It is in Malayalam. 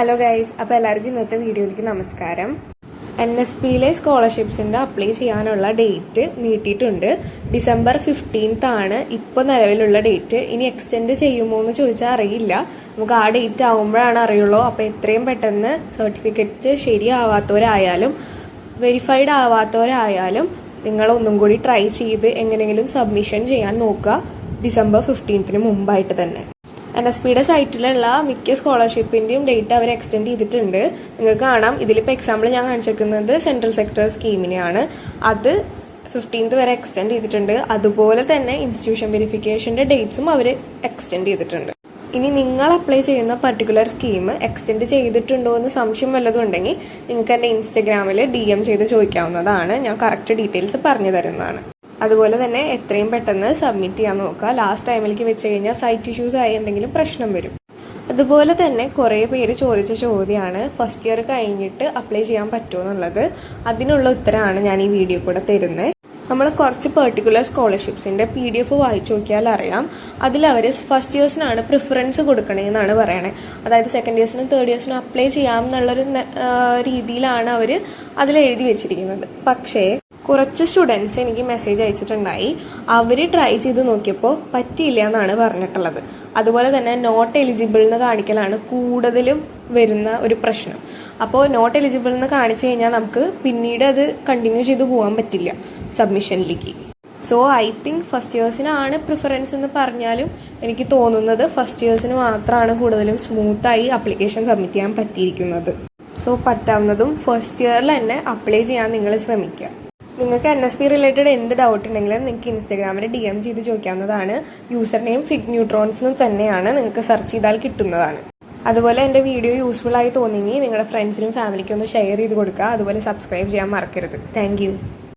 ഹലോ ഗൈസ്, അപ്പോൾ എല്ലാവർക്കും ഇന്നത്തെ വീഡിയോയിലേക്ക് നമസ്കാരം. NSPയിലെ സ്കോളർഷിപ്സിൻ്റെ അപ്ലൈ ചെയ്യാനുള്ള ഡേറ്റ് നീട്ടിയിട്ടുണ്ട്. December 15th ആണ് ഇപ്പോൾ നിലവിലുള്ള ഡേറ്റ്. ഇനി എക്സ്റ്റെൻഡ് ചെയ്യുമോ എന്ന് ചോദിച്ചാൽ അറിയില്ല. നമുക്ക് ആ ഡേറ്റ് ആകുമ്പോഴാണ് അറിയുള്ളൂ. അപ്പോൾ എത്രയും പെട്ടെന്ന് സർട്ടിഫിക്കറ്റ് ശരിയാവാത്തവരായാലും വെരിഫൈഡ് ആവാത്തവരായാലും നിങ്ങൾ ഒന്നും കൂടി ട്രൈ ചെയ്ത് എങ്ങനെയെങ്കിലും സബ്മിഷൻ ചെയ്യാൻ നോക്കുക, December 15th മുമ്പായിട്ട് തന്നെ. NSPയുടെ സൈറ്റിലുള്ള മിക്ക സ്കോളർഷിപ്പിൻ്റെയും ഡേറ്റ് അവർ എക്സ്റ്റെൻഡ് ചെയ്തിട്ടുണ്ട്. നിങ്ങൾക്ക് കാണാം, ഇതിലിപ്പോൾ എക്സാമ്പിൾ ഞാൻ കാണിച്ചിരിക്കുന്നത് സെൻട്രൽ സെക്ടർ സ്കീമിനെയാണ്. അത് 15th വരെ എക്സ്റ്റെൻഡ് ചെയ്തിട്ടുണ്ട്. അതുപോലെ തന്നെ ഇൻസ്റ്റിറ്റ്യൂഷൻ വെരിഫിക്കേഷൻ്റെ ഡേറ്റ്സും അവർ എക്സ്റ്റെൻഡ് ചെയ്തിട്ടുണ്ട്. ഇനി നിങ്ങൾ അപ്ലൈ ചെയ്യുന്ന പർട്ടിക്കുലർ സ്കീം എക്സ്റ്റെൻഡ് ചെയ്തിട്ടുണ്ടോ എന്ന് സംശയം വല്ലതും ഉണ്ടെങ്കിൽ നിങ്ങൾക്ക് എൻ്റെ ഇൻസ്റ്റഗ്രാമിൽ DM ചെയ്ത് ചോദിക്കാവുന്നതാണ്. ഞാൻ കറക്റ്റ് ഡീറ്റെയിൽസ് പറഞ്ഞു തരുന്നതാണ്. അതുപോലെ തന്നെ എത്രയും പെട്ടെന്ന് സബ്മിറ്റ് ചെയ്യാൻ നോക്കുക. ലാസ്റ്റ് ടൈമിലേക്ക് വെച്ച് കഴിഞ്ഞാൽ സൈറ്റ് ഇഷ്യൂസ് ആയി എന്തെങ്കിലും പ്രശ്നം വരും. അതുപോലെ തന്നെ കുറേ പേര് ചോദിച്ച ചോദ്യമാണ് ഫസ്റ്റ് ഇയർ കഴിഞ്ഞിട്ട് അപ്ലൈ ചെയ്യാൻ പറ്റുമോ എന്നുള്ളത്. അതിനുള്ള ഉത്തരമാണ് ഞാൻ ഈ വീഡിയോ കൂടെ തരുന്നത്. നമ്മൾ കുറച്ച് പെർട്ടിക്കുലർ സ്കോളർഷിപ്സിൻ്റെ PDF വായിച്ചു നോക്കിയാൽ അറിയാം. അതിലവർ ഫസ്റ്റ് ഇയേഴ്സിനാണ് പ്രിഫറൻസ് കൊടുക്കണേന്നാണ് പറയണത്. അതായത് സെക്കൻഡ് ഇയേഴ്സിനും തേർഡ് ഇയേഴ്സിനും അപ്ലൈ ചെയ്യാം എന്നുള്ളൊരു രീതിയിലാണ് അവർ അതിലെഴുതി വെച്ചിരിക്കുന്നത്. പക്ഷേ കുറച്ച് സ്റ്റുഡൻസ് എനിക്ക് മെസ്സേജ് അയച്ചിട്ടുണ്ടായി. അവർ ട്രൈ ചെയ്ത് നോക്കിയപ്പോൾ പറ്റിയില്ല എന്നാണ് പറഞ്ഞിട്ടുള്ളത്. അതുപോലെ തന്നെ നോട്ട് എലിജിബിൾ എന്ന് കാണിക്കലാണ് കൂടുതലും വരുന്ന ഒരു പ്രശ്നം. അപ്പോൾ നോട്ട് എലിജിബിൾ എന്ന് കാണിച്ചു കഴിഞ്ഞാൽ നമുക്ക് പിന്നീട് അത് കണ്ടിന്യൂ ചെയ്ത് പോകാൻ പറ്റില്ല സബ്മിഷനിലേക്ക്. സോ ഐ തിങ്ക് ഫസ്റ്റ് ഇയേഴ്സിനാണ് പ്രിഫറൻസ് എന്ന് പറഞ്ഞാലും എനിക്ക് തോന്നുന്നത് ഫസ്റ്റ് ഇയേഴ്സിന് മാത്രമാണ് കൂടുതലും സ്മൂത്തായി ആപ്ലിക്കേഷൻ സബ്മിറ്റ് ചെയ്യാൻ പറ്റിയിരിക്കുന്നത്. സോ പറ്റാവുന്നതും ഫസ്റ്റ് ഇയറിൽ തന്നെ അപ്ലൈ ചെയ്യാൻ നിങ്ങൾ ശ്രമിക്കുക. നിങ്ങൾക്ക് NSP റിലേറ്റഡ് എന്ത് ഡൗട്ട് ഉണ്ടെങ്കിലും നിങ്ങൾക്ക് ഇൻസ്റ്റാഗ്രാമിൽ DM ചെയ്ത് ചോദിക്കാവുന്നതാണ്. യൂസർ നെയിം ഫിഗ് ന്യൂട്രോൺസ് തന്നെയാണ്, നിങ്ങൾക്ക് സെർച്ച് ചെയ്താൽ കിട്ടുന്നതാണ്. അതുപോലെ എൻ്റെ വീഡിയോ യൂസ്ഫുൾ ആയി തോന്നിയെങ്കിൽ നിങ്ങളുടെ ഫ്രണ്ട്സിനും ഫാമിലിക്കും ഒന്ന് ഷെയർ ചെയ്ത് കൊടുക്കുക. അതുപോലെ സബ്സ്ക്രൈബ് ചെയ്യാൻ മറക്കരുത്. താങ്ക്